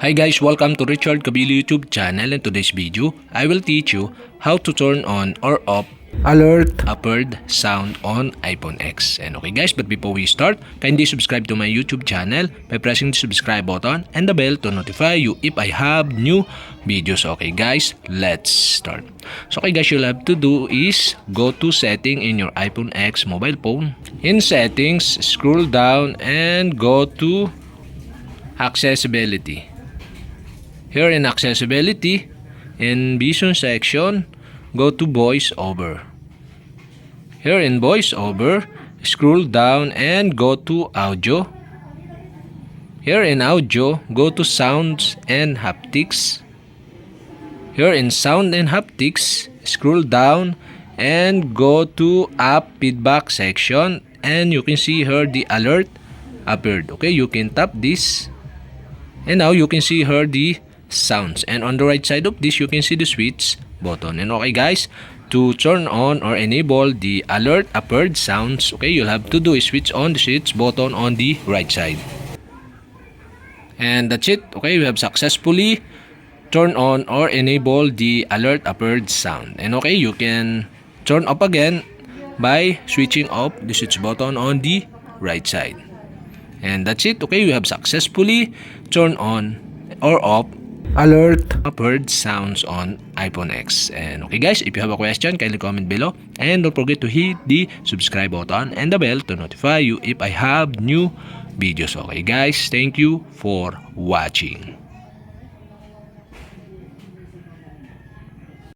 Hi guys, welcome to Richard Kabili YouTube channel. In today's video, I will teach you how to turn on or off alert upward sound on iPhone X. And okay guys, but before we start, kindly subscribe to my YouTube channel by pressing the subscribe button and the bell to notify you if I have new videos. Okay guys, let's start. So okay guys, you'll have to do is go to setting in your iPhone X mobile phone. In settings, scroll down and go to accessibility. Here in accessibility, in vision section, go to voiceover. Here in voiceover, scroll down and go to audio. Here in audio, go to sounds and haptics. Here in sound and haptics, scroll down and go to app feedback section, and you can see here the alert appeared. Okay, you can tap this and now you can see here the sounds, and on the right side of this you can see the switch button. And okay guys, to turn on or enable the alert appeared sounds, okay, you'll have to do is switch on the switch button on the right side. And that's it. Okay, we have successfully turned on or enable the alert appeared sound. And okay, you can turn up again by switching off the switch button on the right side. And that's it. Okay, we have successfully turned on or off alert appeared sounds on iPhone X. And okay guys, if you have a question, kindly comment below, and don't forget to hit the subscribe button and the bell to notify you if I have new videos. Okay guys, thank you for watching.